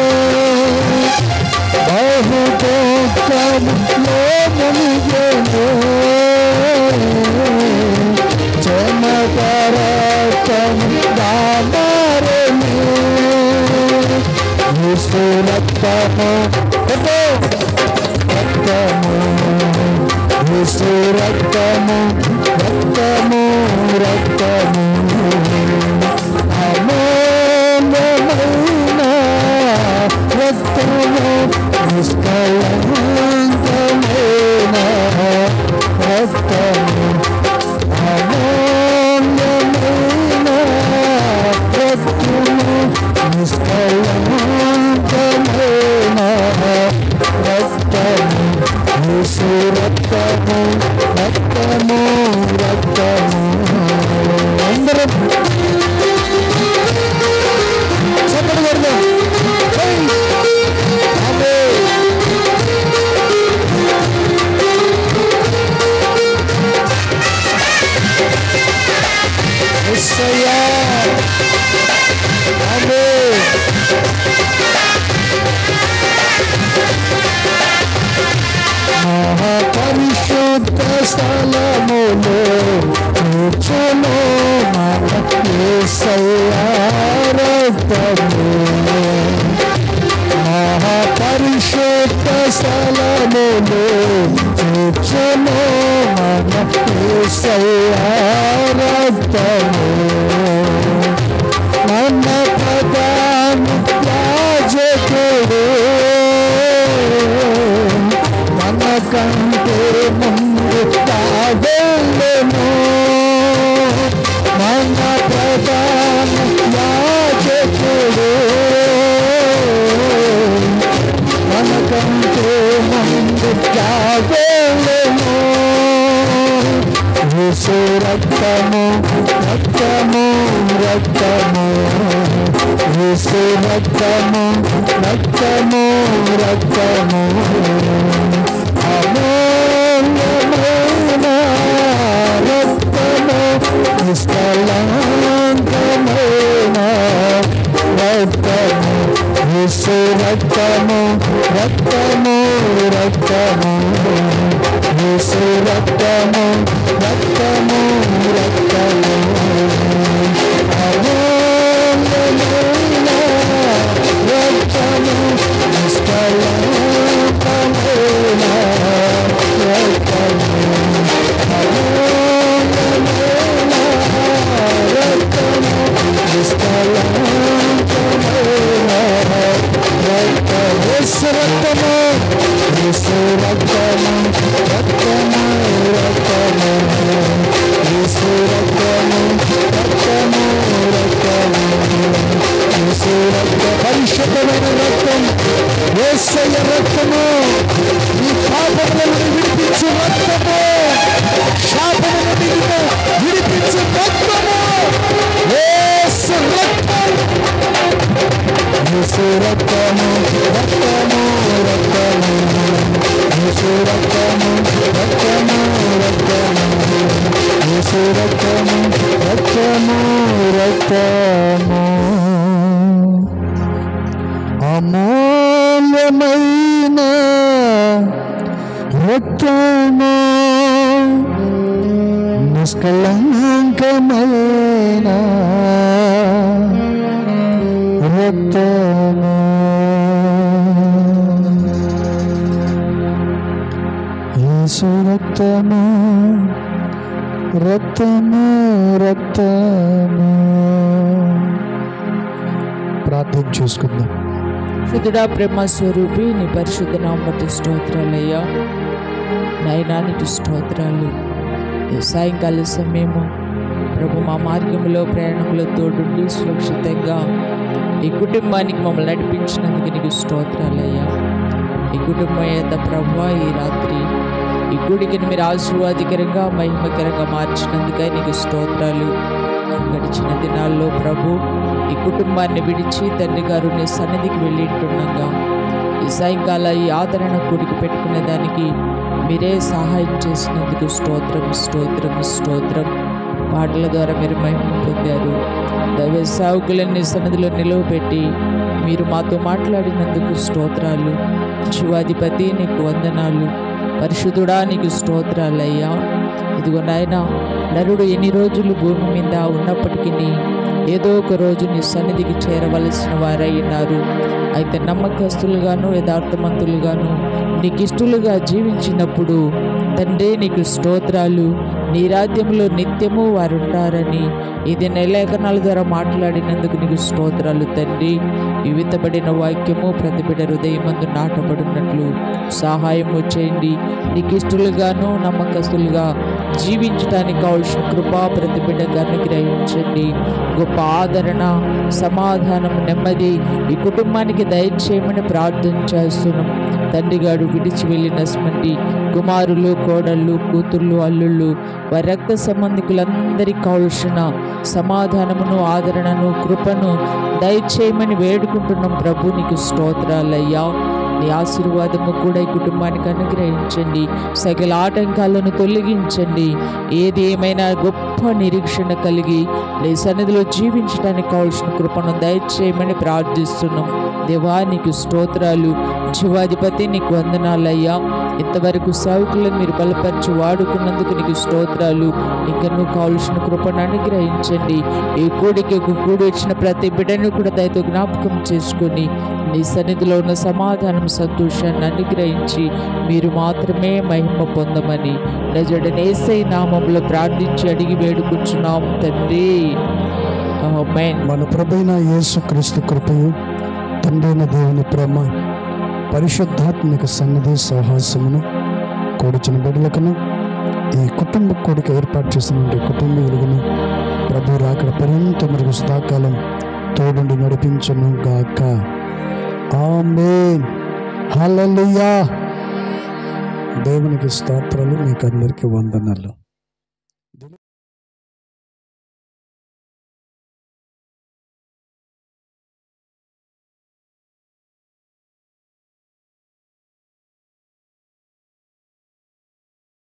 బహు దుఃఖములో మునిగెను చెమట రక్తము మారెను. యేసు రక్తము, రక్తము, యేసు రక్తము, రక్తము, రక్తము, అమూల్యమైన రక్తము, నిష్కళంకమైన రక్తము, అమూల్యమైన రక్తము, నిష్కళంకమైన రక్తము, యేసు రక్తము, రక్తము, రక్తము. అందరం చెప్పండి వర్గం. మహాపరిశుద్ధ స్థలములో కూర్చును మన యేసయ్య రక్తము. మహాపరిశుద్ధ స్థలములో కూర్చును మన యేసయ్య రక్తము. మన ప్రధాన యాజకుడు మనకంటే ముందు వెళ్ళెను. మన ప్రధాన యాజకుడు మనకంటే ముందు వెళ్ళెను. యేసు రక్తము, రక్తము, రక్తము యేసు రక్తము రక్తము రక్తము అమూల్యమైన రక్తము నిష్కళంకమైన రక్తము యేసు రక్తము రక్తము రక్తము యేసు రక్తము రక్తము రక్తము అమూల్యమైన రక్తము నిష్కళంకమైన రక్తము అమూల్యమైన రక్తము నిష్కళంకమైన రక్తము యేసు రక్తము యేసు రక్తము రక్తము రక్తము యేసు రక్తము రక్తము రక్తము యేసు రక్త పరిశుద్ధమైన రక్తం యేసయ్య రక్తము నీ పాపములను విడిపించు రక్తము శాపమును విడిపించు రక్తము యేసు రక్తం యేసు రక్తము రక్తము రక్తము యేసు రక్తము రక్తము రక్తము యేసు రక్తము రక్తము రక్తము అమూల్యమైన రక్తము నిష్కళంకమైన రక్తము యేసు రక్తము రక్తము రక్తము ప్రార్థన చేసుకుందాం. శుద్ధుడా ప్రేమ స్వరూపి నీ పరిశుద్ధ నామమునకు స్తోత్రాలయ్యా. నాయనా నీకు స్తోత్రాలు. ఈ సాయంకాల సమయము ప్రభు మా మార్గంలో ప్రయాణంలో తోడుండి సురక్షితంగా ఈ కుటుంబానికి మమ్మల్ని నడిపించినందుకు నీకు స్తోత్రాలయ్యా. ఈ కుటుంబం యొక్క ప్రభు ఈ రాత్రి ఈ గుడికి మీరు ఆశీర్వాదకరంగా మహిమకరంగా మార్చినందుకై నీకు స్తోత్రాలు. గడిచిన దినాల్లో ప్రభు ఈ కుటుంబాన్ని విడిచి తండ్రి గారు నీ సన్నిధికి వెళ్ళింటుండగా ఈ సాయంకాల ఈ ఆదరణ కూడికి పెట్టుకునే దానికి మీరే సహాయం చేసినందుకు స్తోత్రం స్తోత్రం స్తోత్రం. పాటల ద్వారా మీరు మహిమ పొందారు. దైవ సేవకులన్నీ సన్నిధిలో నిలువబెట్టి మీరు మాతో మాట్లాడినందుకు స్తోత్రాలు. శివాధిపతి నీకు వందనాలు. పరిశుద్ధుడా నీకు స్తోత్రాలయ్యా. ఇదిగో నాయన నరుడు ఎన్ని రోజులు భూమి మీద ఉన్నప్పటికీ ఏదో ఒక రోజు నీ సన్నిధికి చేరవలసిన వారై ఉన్నారు. అయితే నమ్మకస్తులుగాను యథార్థమంతులుగాను నీకు ఇష్టలుగా జీవించినప్పుడు తండ్రి నీకు స్తోత్రాలు. నీ రాజ్యంలో నిత్యము వారు ఉంటారని ఇది లేఖనాల ద్వారా మాట్లాడినందుకు నీకు స్తోత్రాలు తండ్రి. వివిధపడిన వాక్యము ప్రతి బిడ్డ హృదయమందు నాటబడినట్లు సహాయము చేయండి. నీకు ఇష్టలుగాను నమ్మకస్తులుగా జీవించడానికి కావలసిన కృపా ప్రతి బిడ్డకు అనుగ్రహించండి. గొప్ప ఆదరణ సమాధానం నెమ్మది ఈ కుటుంబానికి దయచేయమని ప్రార్థన చేస్తున్నాం. తండ్రిగాడు విడిచి వెళ్ళినటువంటి కుమారులు కోడళ్ళు కూతుర్లు అల్లుళ్ళు వారి రక్త సంబంధికులందరికీ కావలసిన సమాధానమును ఆదరణను కృపను దయచేయమని వేడుకుంటున్నాం ప్రభు. నీకు స్తోత్రాలయ్యా. నీ ఆశీర్వాదము కూడా ఈ కుటుంబానికి అనుగ్రహించండి. సకల ఆటంకాలను తొలగించండి. ఏది ఏమైనా గొప్ప నిరీక్షణ కలిగి నీ సన్నిధిలో జీవించడానికి కావాల్సిన కృపను దయచేయమని ప్రార్థిస్తున్నాం. దేవా నీకు స్తోత్రాలు. జీవాధిపతి నీకు వందనాలయ్యా. ఇంతవరకు సేవకులను మీరు బలపరిచి వాడుకున్నందుకు నీకు స్తోత్రాలు. ఇంకనూ కావలసిన కృపను అనుగ్రహించండి. ఈ కూడి వచ్చిన ప్రతి బిడ్డను కూడా దయతో జ్ఞాపకం చేసుకొని నీ సన్నిధిలో ఉన్న సమాధానం సంతోషాన్ని అనుగ్రహించి మీరు మాత్రమే మహిమ పొందమని నజరుడైన నామములో ప్రార్థించి అడిగి వేడుకుంటున్నాం తండ్రి. ఆమేన్. మన ప్రభువైన యేసుక్రీస్తు కృపయు తండ్రైన దేవుని ప్రేమ పరిశుద్ధాత్మక సన్నిధి సహవాసమును కూడిచిన బిడ్డలకును ఈ కుటుంబ కోడిక ఏర్పాటు చేసిన కుటుంబీకులను ప్రభు రాకడ పర్యంత మరుగు సదాకాలం తోడుండి నడిపించును గాక. ఆమేన్. హల్లెలూయా. దేవునికి స్తోత్రాలు. మీకు అందరికీ వందనాలు.